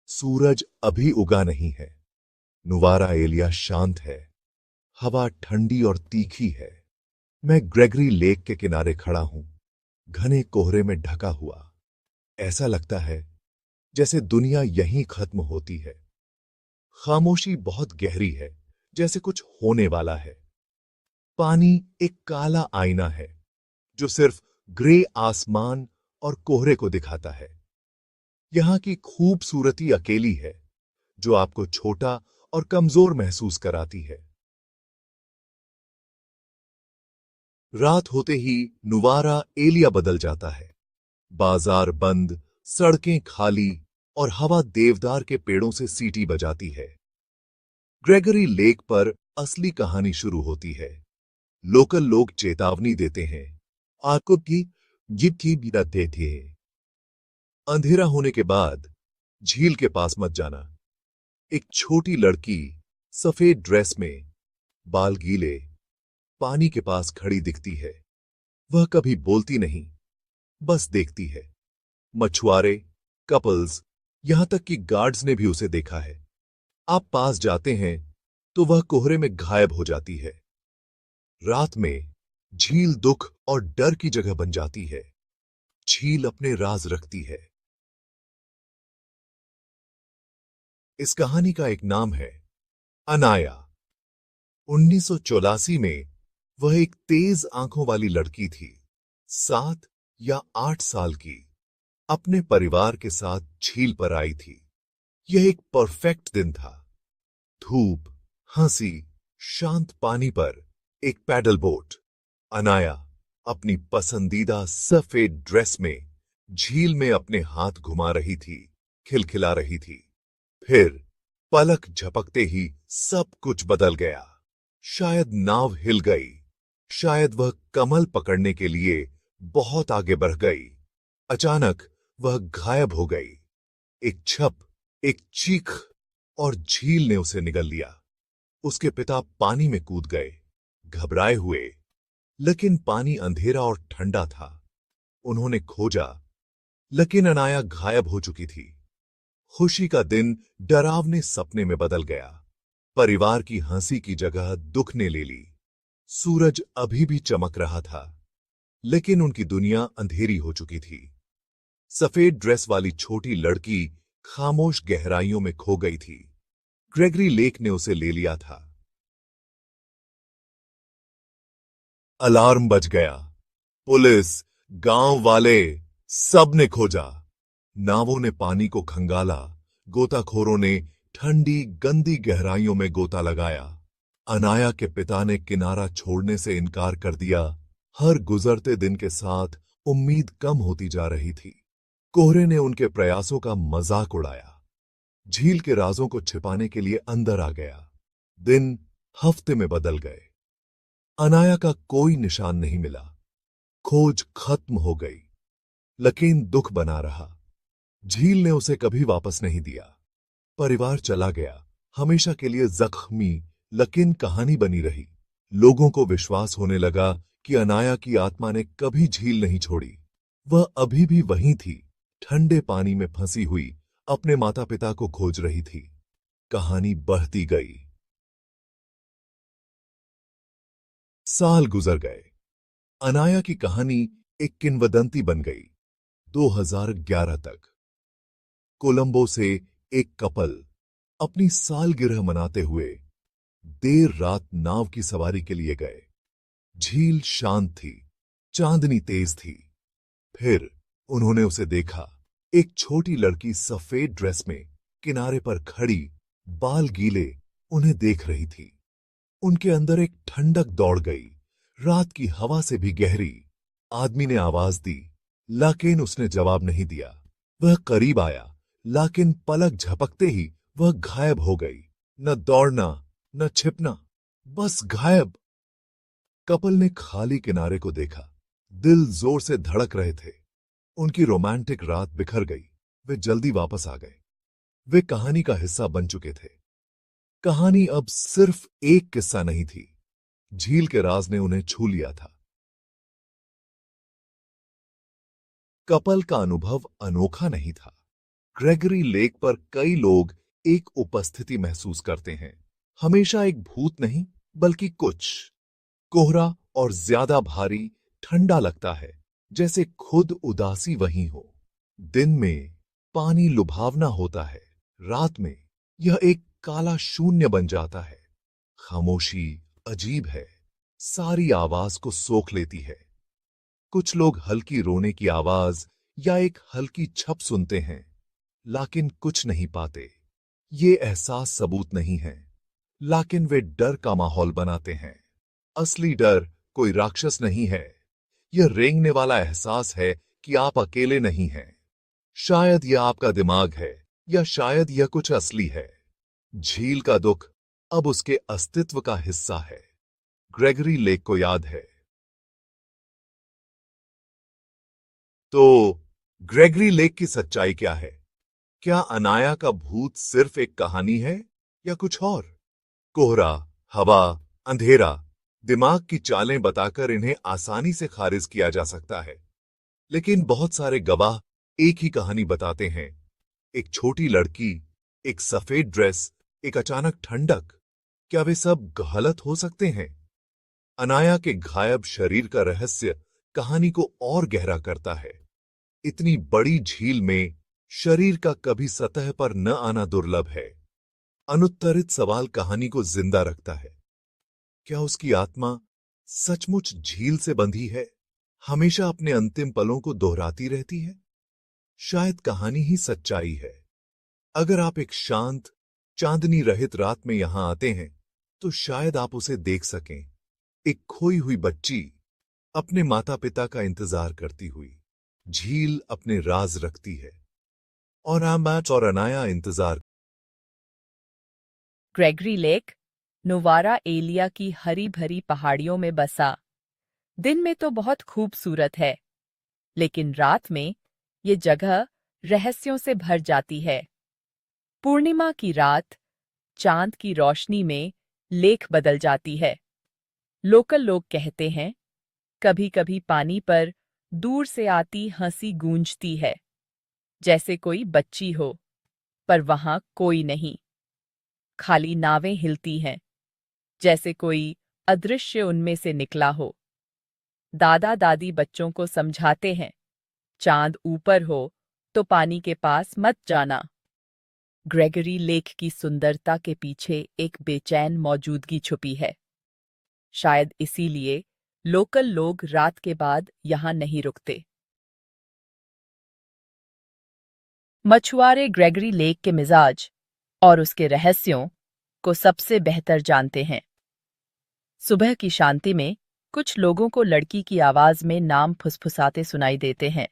सूरज अभी उगा नहीं है। नुवारा एलिया शांत है। हवा ठंडी और तीखी है। मैं ग्रेगरी लेक के किनारे खड़ा हूं, घने कोहरे में ढका हुआ। ऐसा लगता है जैसे दुनिया यहीं खत्म होती है। खामोशी बहुत गहरी है, जैसे कुछ होने वाला है। पानी एक काला आईना है जो सिर्फ ग्रे आसमान और कोहरे को दिखाता है। यहां की खूबसूरती अकेली है जो आपको छोटा और कमजोर महसूस कराती है। रात होते ही नुवारा एलिया बदल जाता है। बाजार बंद, सड़कें खाली और हवा देवदार के पेड़ों से सीटी बजाती है। ग्रेगरी लेक पर असली कहानी शुरू होती है। लोकल लोग चेतावनी देते हैं, आपको की जीप की भी रखते थे। अंधेरा होने के बाद झील के पास मत जाना। एक छोटी लड़की सफेद ड्रेस में, बाल गीले, पानी के पास खड़ी दिखती है। वह कभी बोलती नहीं, बस देखती है। मछुआरे, कपल्स, यहां तक कि गार्ड्स ने भी उसे देखा है। आप पास जाते हैं तो वह कोहरे में गायब हो जाती है। रात में झील दुख और डर की जगह बन जाती है। झील अपने राज रखती है। इस कहानी का एक नाम है अनाया। 1984 में वह एक तेज आंखों वाली लड़की थी, 7 या 8 साल की। अपने परिवार के साथ झील पर आई थी। यह एक परफेक्ट दिन था। धूप, हंसी, शांत पानी पर एक पैडल बोट। अनाया अपनी पसंदीदा सफेद ड्रेस में झील में अपने हाथ घुमा रही थी, खिलखिला रही थी। फिर पलक झपकते ही सब कुछ बदल गया। शायद नाव हिल गई, शायद वह कमल पकड़ने के लिए बहुत आगे बढ़ गई। अचानक वह गायब हो गई। एक छप, एक चीख और झील ने उसे निगल लिया। उसके पिता पानी में कूद गए, घबराए हुए, लेकिन पानी अंधेरा और ठंडा था। उन्होंने खोजा, लेकिन अनाया गायब हो चुकी थी। खुशी का दिन डरावने सपने में बदल गया। परिवार की हंसी की जगह दुख ने ले ली। सूरज अभी भी चमक रहा था, लेकिन उनकी दुनिया अंधेरी हो चुकी थी। सफेद ड्रेस वाली छोटी लड़की खामोश गहराइयों में खो गई थी। ग्रेगरी लेक ने उसे ले लिया था। अलार्म बज गया। पुलिस, गांव वाले, सब ने खोजा। नावों ने पानी को खंगाला। गोताखोरों ने ठंडी गंदी गहराइयों में गोता लगाया। अनाया के पिता ने किनारा छोड़ने से इनकार कर दिया। हर गुजरते दिन के साथ उम्मीद कम होती जा रही थी। कोहरे ने उनके प्रयासों का मजाक उड़ाया। झील के राजों को छिपाने के लिए अंदर आ गया। दिन हफ्ते में बदल गए। अनाया का कोई निशान नहीं मिला। खोज खत्म हो गई, लेकिन दुख बना रहा। झील ने उसे कभी वापस नहीं दिया। परिवार चला गया, हमेशा के लिए जख्मी, लेकिन कहानी बनी रही। लोगों को विश्वास होने लगा कि अनाया की आत्मा ने कभी झील नहीं छोड़ी। वह अभी भी वहीं थी, ठंडे पानी में फंसी हुई, अपने माता पिता को खोज रही थी। कहानी बढ़ती गई। साल गुजर गए। अनाया की कहानी एक किंवदंती बन गई। 2011 तक कोलंबो से एक कपल अपनी सालगिरह मनाते हुए देर रात नाव की सवारी के लिए गए। झील शांत थी, चांदनी तेज थी। फिर उन्होंने उसे देखा। एक छोटी लड़की सफेद ड्रेस में किनारे पर खड़ी, बाल गीले, उन्हें देख रही थी। उनके अंदर एक ठंडक दौड़ गई, रात की हवा से भी गहरी। आदमी ने आवाज दी, लेकिन उसने जवाब नहीं दिया। वह करीब आया, लेकिन पलक झपकते ही वह गायब हो गई। न दौड़ना, न छिपना, बस गायब। कपल ने खाली किनारे को देखा। दिल जोर से धड़क रहे थे। उनकी रोमांटिक रात बिखर गई। वे जल्दी वापस आ गए। वे कहानी का हिस्सा बन चुके थे। कहानी अब सिर्फ एक किस्सा नहीं थी। झील के राज ने उन्हें छू लिया था। कपल का अनुभव अनोखा नहीं था। ग्रेगरी लेक पर कई लोग एक उपस्थिति महसूस करते हैं। हमेशा एक भूत नहीं, बल्कि कुछ कोहरा और ज्यादा भारी, ठंडा लगता है, जैसे खुद उदासी वहीं हो। दिन में पानी लुभावना होता है, रात में यह एक काला शून्य बन जाता है। खामोशी अजीब है, सारी आवाज को सोख लेती है। कुछ लोग हल्की रोने की आवाज या एक हल्की छप सुनते हैं, लेकिन कुछ नहीं पाते। ये एहसास सबूत नहीं है, लेकिन वे डर का माहौल बनाते हैं। असली डर कोई राक्षस नहीं है, यह रेंगने वाला एहसास है कि आप अकेले नहीं हैं। शायद यह आपका दिमाग है, या शायद यह कुछ असली है। झील का दुख अब उसके अस्तित्व का हिस्सा है। ग्रेगरी लेक को याद है। तो ग्रेगरी लेक की सच्चाई क्या है? क्या अनाया का भूत सिर्फ एक कहानी है, या कुछ और? कोहरा, हवा, अंधेरा, दिमाग की चालें बताकर इन्हें आसानी से खारिज किया जा सकता है। लेकिन बहुत सारे गवाह एक ही कहानी बताते हैं। एक छोटी लड़की, एक सफेद ड्रेस, एक अचानक ठंडक। क्या वे सब गलत हो सकते हैं? अनाया के गायब शरीर का रहस्य कहानी को और गहरा करता है। इतनी बड़ी झील में शरीर का कभी सतह पर न आना दुर्लभ है। अनुत्तरित सवाल कहानी को जिंदा रखता है। क्या उसकी आत्मा सचमुच झील से बंधी है, हमेशा अपने अंतिम पलों को दोहराती रहती है? शायद कहानी ही सच्चाई है। अगर आप एक शांत, चांदनी रहित रात में यहां आते हैं, तो शायद आप उसे देख सकें। एक खोई हुई बच्ची अपने माता पिता का इंतजार करती हुई। झील अपने राज रखती है, और आमैट और अनाया इंतजार। ग्रेगरी लेक नोवारा एलिया की हरी भरी पहाड़ियों में बसा। दिन में तो बहुत खूबसूरत है, लेकिन रात में ये जगह रहस्यों से भर जाती है। पूर्णिमा की रात चांद की रोशनी में लेक बदल जाती है। लोकल लोग कहते हैं, कभी कभी पानी पर दूर से आती हंसी गूंजती है, जैसे कोई बच्ची हो, पर वहां कोई नहीं। खाली नावें हिलती हैं, जैसे कोई अदृश्य उनमें से निकला हो। दादा दादी बच्चों को समझाते हैं, चांद ऊपर हो तो पानी के पास मत जाना। ग्रेगरी लेक की सुंदरता के पीछे एक बेचैन मौजूदगी छुपी है। शायद इसीलिए लोकल लोग रात के बाद यहां नहीं रुकते। मछुआरे ग्रेगरी लेक के मिजाज और उसके रहस्यों को सबसे बेहतर जानते हैं। सुबह की शांति में कुछ लोगों को लड़की की आवाज में नाम फुसफुसाते सुनाई देते हैं।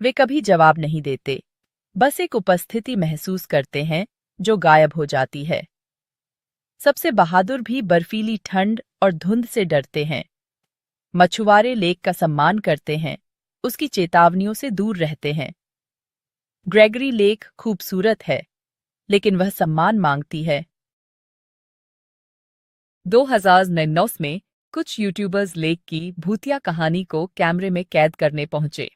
वे कभी जवाब नहीं देते, बस एक उपस्थिति महसूस करते हैं जो गायब हो जाती है। सबसे बहादुर भी बर्फीली ठंड और धुंध से डरते हैं। मछुआरे लेक का सम्मान करते हैं, उसकी चेतावनियों से दूर रहते हैं। ग्रेगरी लेक खूबसूरत है, लेकिन वह सम्मान मांगती है। 2009 में कुछ यूट्यूबर्स लेक की भूतिया कहानी को कैमरे में कैद करने पहुंचे।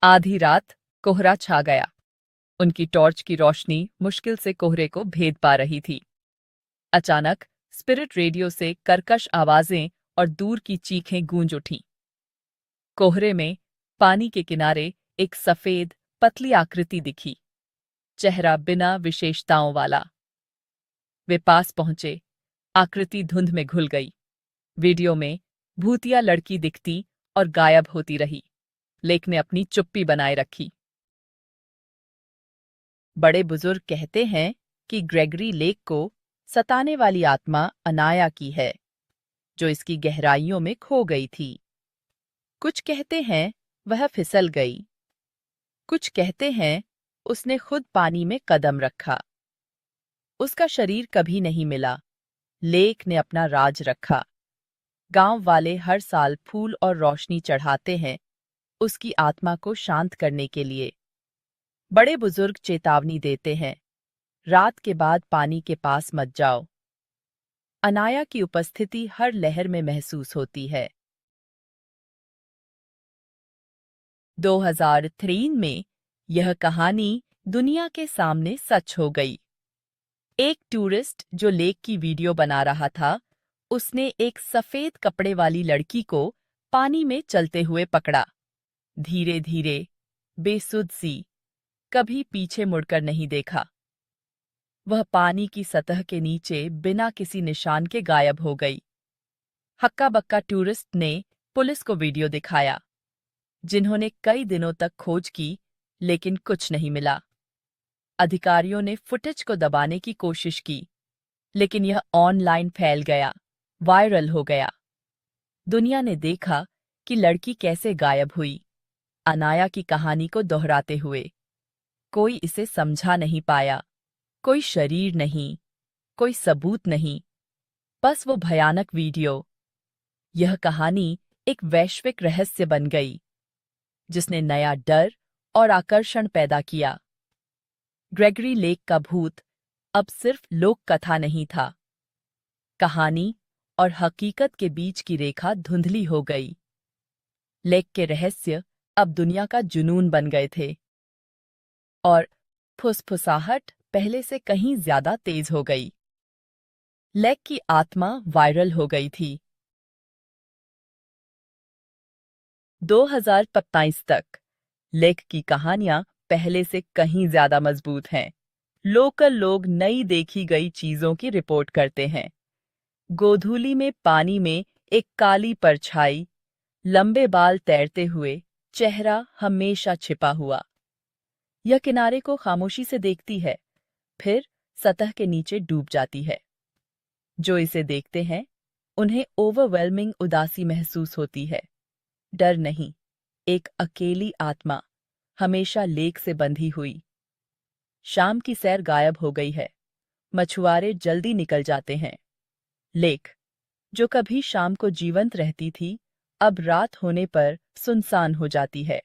आधी रात कोहरा छा गया। उनकी टॉर्च की रोशनी मुश्किल से कोहरे को भेद पा रही थी। अचानक स्पिरिट रेडियो से कर्कश आवाजें और दूर की चीखें गूंज उठीं। कोहरे में पानी के किनारे एक सफेद पतली आकृति दिखी, चेहरा बिना विशेषताओं वाला। वे पास पहुंचे, आकृति धुंध में घुल गई। वीडियो में भूतिया लड़की दिखती और गायब होती रही। लेक ने अपनी चुप्पी बनाए रखी। बड़े बुजुर्ग कहते हैं कि ग्रेगरी लेक को सताने वाली आत्मा अनाया की है, जो इसकी गहराइयों में खो गई थी। कुछ कहते हैं वह फिसल गई, कुछ कहते हैं उसने खुद पानी में कदम रखा। उसका शरीर कभी नहीं मिला, लेक ने अपना राज रखा। गांव वाले हर साल फूल और रोशनी चढ़ाते हैं उसकी आत्मा को शांत करने के लिए। बड़े बुजुर्ग चेतावनी देते हैं, रात के बाद पानी के पास मत जाओ। अनाया की उपस्थिति हर लहर में महसूस होती है। 2003 में यह कहानी दुनिया के सामने सच हो गई। एक टूरिस्ट जो लेक की वीडियो बना रहा था, उसने एक सफेद कपड़े वाली लड़की को पानी में चलते हुए पकड़ा। धीरे धीरे, बेसुध सी, कभी पीछे मुड़कर नहीं देखा। वह पानी की सतह के नीचे बिना किसी निशान के गायब हो गई। हक्का बक्का टूरिस्ट ने पुलिस को वीडियो दिखाया, जिन्होंने कई दिनों तक खोज की, लेकिन कुछ नहीं मिला। अधिकारियों ने फुटेज को दबाने की कोशिश की, लेकिन यह ऑनलाइन फैल गया, वायरल हो गया। दुनिया ने देखा कि लड़की कैसे गायब हुई, अनाया की कहानी को दोहराते हुए। कोई इसे समझा नहीं पाया, कोई शरीर नहीं, कोई सबूत नहीं, बस वो भयानक वीडियो। यह कहानी एक वैश्विक रहस्य बन गई, जिसने नया डर और आकर्षण पैदा किया। ग्रेगरी लेक का भूत अब सिर्फ लोक कथा नहीं था। कहानी और हकीकत के बीच की रेखा धुंधली हो गई। लेक के रहस्य अब दुनिया का जुनून बन गए थे, और फुसफुसाहट पहले से कहीं ज्यादा तेज हो गई। लेक की आत्मा वायरल हो गई थी। 2025 तक लेक की कहानियां पहले से कहीं ज्यादा मजबूत हैं। लोकल लोग नई देखी गई चीजों की रिपोर्ट करते हैं। गोधूली में पानी में एक काली परछाई, लंबे बाल तैरते हुए, चेहरा हमेशा छिपा हुआ। यह किनारे को खामोशी से देखती है, फिर सतह के नीचे डूब जाती है। जो इसे देखते हैं, उन्हें ओवरवेलमिंग उदासी महसूस होती है। डर नहीं, एक अकेली आत्मा, हमेशा लेक से बंधी हुई। शाम की सैर गायब हो गई है। मछुआरे जल्दी निकल जाते हैं। लेक, जो कभी शाम को जीवंत रहती थी, अब रात होने पर सुनसान हो जाती है।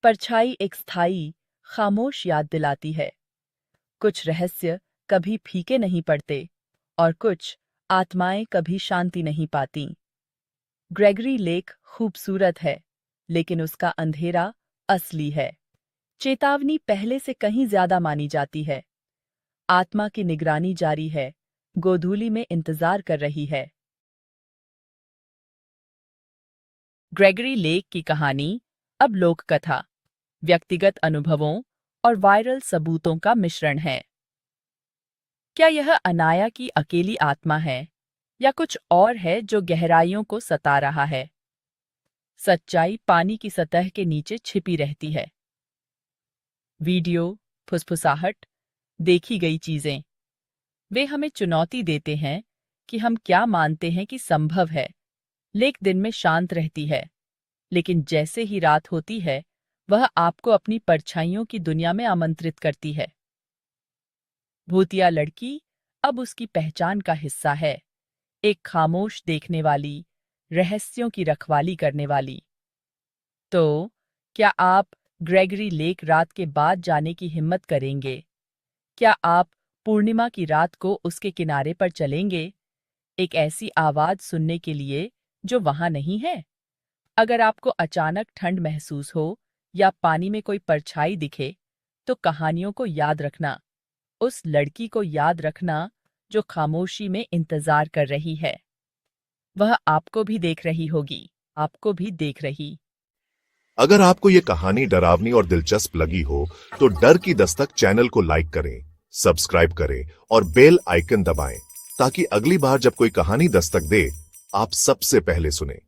परछाई एक स्थायी, खामोश याद दिलाती है। कुछ रहस्य कभी फीके नहीं पड़ते, और कुछ आत्माएं कभी शांति नहीं पाती। ग्रेगरी लेक खूबसूरत है, लेकिन उसका अंधेरा असली है। चेतावनी पहले से कहीं ज्यादा मानी जाती है। आत्मा की निगरानी जारी है, गोधूली में इंतजार कर रही है। ग्रेगरी लेक की कहानी अब लोक कथा, व्यक्तिगत अनुभवों और वायरल सबूतों का मिश्रण है। क्या यह अनाया की अकेली आत्मा है, या कुछ और है जो गहराइयों को सता रहा है? सच्चाई पानी की सतह के नीचे छिपी रहती है। वीडियो, फुसफुसाहट, देखी गई चीजें, वे हमें चुनौती देते हैं कि हम क्या मानते हैं कि संभव है। लेक दिन में शांत रहती है, लेकिन जैसे ही रात होती है, वह आपको अपनी परछाइयों की दुनिया में आमंत्रित करती है। भूतिया लड़की अब उसकी पहचान का हिस्सा है, एक खामोश देखने वाली, रहस्यों की रखवाली करने वाली। तो क्या आप ग्रेगरी लेक रात के बाद जाने की हिम्मत करेंगे? क्या आप पूर्णिमा की रात को उसके किनारे पर चलेंगे, एक ऐसी आवाज सुनने के लिए जो वहां नहीं है? अगर आपको अचानक ठंड महसूस हो या पानी में कोई परछाई दिखे, तो कहानियों को याद रखना, उस लड़की को याद रखना जो खामोशी में इंतजार कर रही है। वह आपको भी देख रही होगी, आपको भी देख रही। अगर आपको ये कहानी डरावनी और दिलचस्प लगी हो, तो डर की दस्तक चैनल को लाइक करें, सब्सक्राइब करें और बेल आइकन दबाएं, ताकि अगली बार जब कोई कहानी दस्तक दे, आप सबसे पहले सुने।